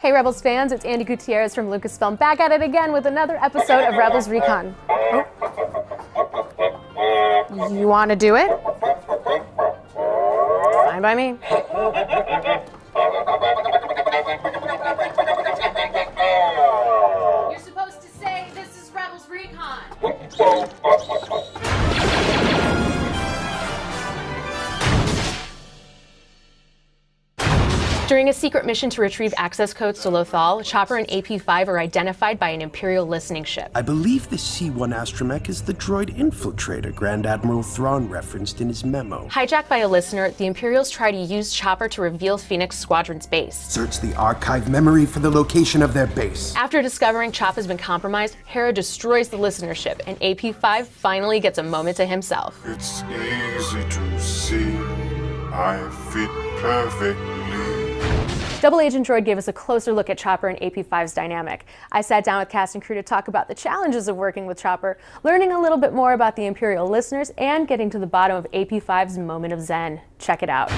Hey Rebels fans, it's Andy Gutierrez from Lucasfilm back at it again with another episode of Rebels Recon. Oh. You want to do it? Fine by me. You're supposed to say this is Rebels Recon. During a secret mission to retrieve access codes to Lothal, Chopper and AP-5 are identified by an Imperial listening ship. I believe the C-1 astromech is the droid infiltrator Grand Admiral Thrawn referenced in his memo. Hijacked by a listener, the Imperials try to use Chopper to reveal Phoenix Squadron's base. Search the archive memory for the location of their base. After discovering Chop has been compromised, Hera destroys the listener ship, and AP-5 finally gets a moment to himself. It's easy to see I fit perfectly. Double Agent Droid gave us a closer look at Chopper and AP-5's dynamic. I sat down with cast and crew to talk about the challenges of working with Chopper, learning a little bit more about the Imperial listeners, and getting to the bottom of AP-5's moment of zen. Check it out.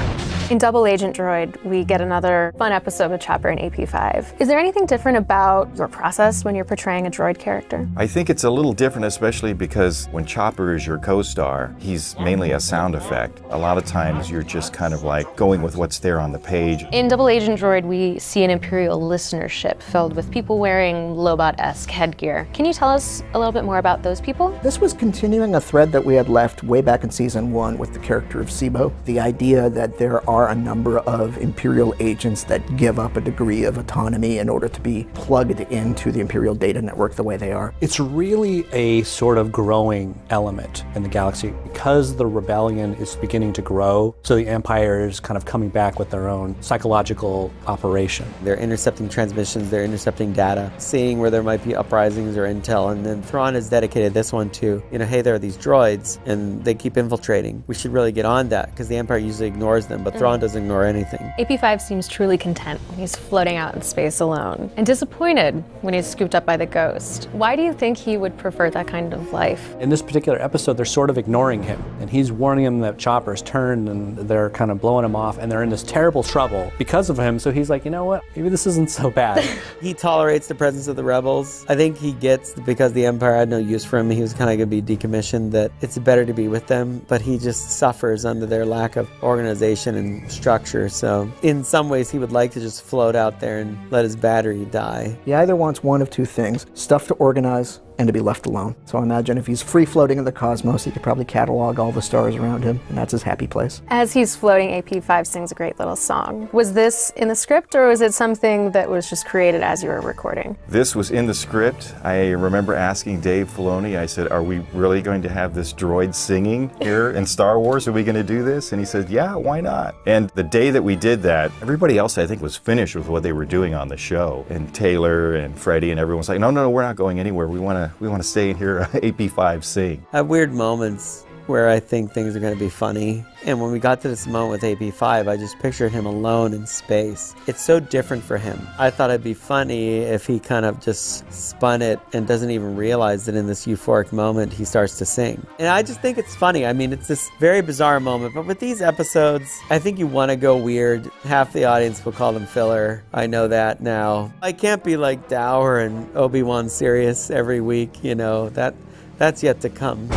In Double Agent Droid, we get another fun episode with Chopper and AP-5. Is there anything different about your process when you're portraying a droid character? I think it's a little different, especially because when Chopper is your co-star, he's mainly a sound effect. A lot of times you're just kind of like going with what's there on the page. In Double Agent Droid, we see an Imperial listener ship filled with people wearing Lobot-esque headgear. Can you tell us a little bit more about those people? This was continuing a thread that we had left way back in season 1 with the character of Sibo. The idea that there are a number of Imperial agents that give up a degree of autonomy in order to be plugged into the Imperial data network the way they are. It's really a sort of growing element in the galaxy because the rebellion is beginning to grow, so the Empire is kind of coming back with their own psychological operation. They're intercepting transmissions, they're intercepting data, seeing where there might be uprisings or intel, and then Thrawn has dedicated this one to, hey, there are these droids and they keep infiltrating. We should really get on that because the Empire usually ignores them, but Thrawn doesn't ignore anything. AP-5 seems truly content when he's floating out in space alone, and disappointed when he's scooped up by the Ghost. Why do you think he would prefer that kind of life? In this particular episode, they're sort of ignoring him, and he's warning him that Chopper's turned and they're kind of blowing him off, and they're in this terrible trouble because of him, so he's like, you know what, maybe this isn't so bad. He tolerates the presence of the rebels. I think he gets, because the Empire had no use for him, he was kind of going to be decommissioned, that it's better to be with them, but he just suffers under their lack of organization and structure. So in some ways he would like to just float out there and let his battery die. He either wants one of two things: stuff to organize and to be left alone. So I imagine if he's free floating in the cosmos, he could probably catalog all the stars around him, and that's his happy place. As he's floating, AP-5 sings a great little song. Was this in the script, or was it something that was just created as you were recording? This was in the script. I remember asking Dave Filoni, I said, are we really going to have this droid singing here in Star Wars? Are we going to do this? And he said, yeah, why not? And the day that we did that, everybody else, I think, was finished with what they were doing on the show. And Taylor and Freddie and everyone was like, no, we're not going anywhere. We want to stay in here, AP-5 sing. I have weird moments where I think things are going to be funny. And when we got to this moment with AP-5, I just pictured him alone in space. It's so different for him. I thought it'd be funny if he kind of just spun it and doesn't even realize that in this euphoric moment he starts to sing. And I just think it's funny. I mean, it's this very bizarre moment. But with these episodes, I think you want to go weird. Half the audience will call them filler. I know that now. I can't be like Dower and Obi-Wan serious every week. That's yet to come.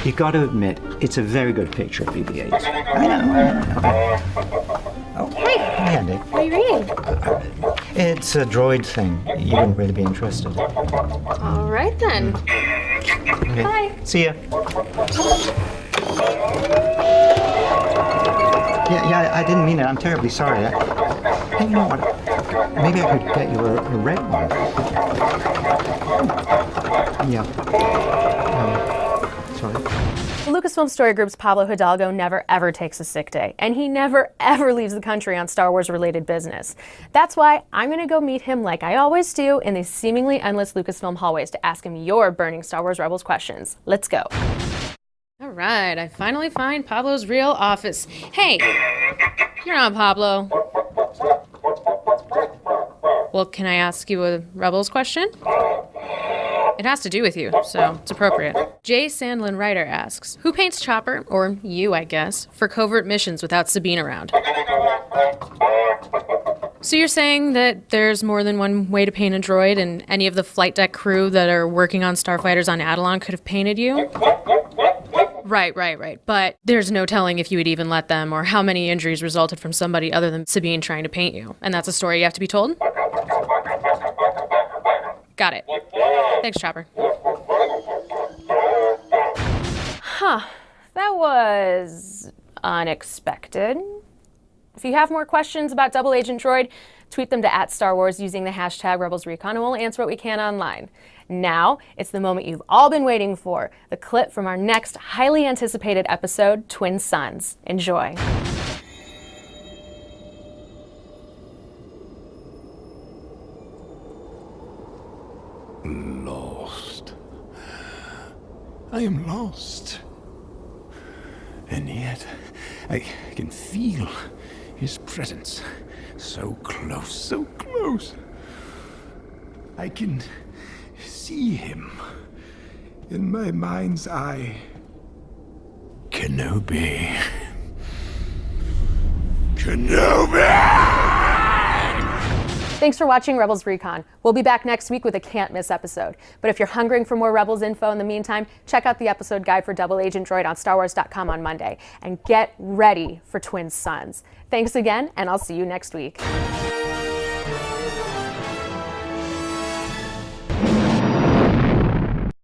You've got to admit, it's a very good picture of BB-8. I know. Oh, Hey! hi, Andy. What are you reading? It's a droid thing. You wouldn't really be interested. All right then. Okay. Bye. See ya. Yeah, I didn't mean it. I'm terribly sorry. Hey, you know what? Maybe I could get you a red one. Yeah. Sorry. The Lucasfilm Story Group's Pablo Hidalgo never ever takes a sick day, and he never ever leaves the country on Star Wars related business. That's why I'm gonna go meet him like I always do in these seemingly endless Lucasfilm hallways to ask him your burning Star Wars Rebels questions. Let's go. All right, I finally find Pablo's real office. Hey, you're on, Pablo. Well, can I ask you a Rebels question? It has to do with you, so it's appropriate. Jay Sandlin Ryder asks, who paints Chopper, or you, I guess, for covert missions without Sabine around? So you're saying that there's more than one way to paint a droid, and any of the flight deck crew that are working on starfighters on Adelon could have painted you? Right. But there's no telling if you would even let them, or how many injuries resulted from somebody other than Sabine trying to paint you. And that's a story you have to be told? Got it. Thanks, Chopper. Huh. That was unexpected. If you have more questions about Double Agent Droid, tweet them to @StarWars using the hashtag Rebels Recon, and we'll answer what we can online. Now, it's the moment you've all been waiting for, the clip from our next highly anticipated episode, Twin Suns. Enjoy. Lost. I am lost. And yet, I can feel his presence. So close, so close. I can see him in my mind's eye. Kenobi. Thanks for watching Rebels Recon. We'll be back next week with a can't miss episode. But if you're hungering for more Rebels info in the meantime, check out the episode guide for Double Agent Droid on StarWars.com on Monday. And get ready for Twin Suns. Thanks again, and I'll see you next week.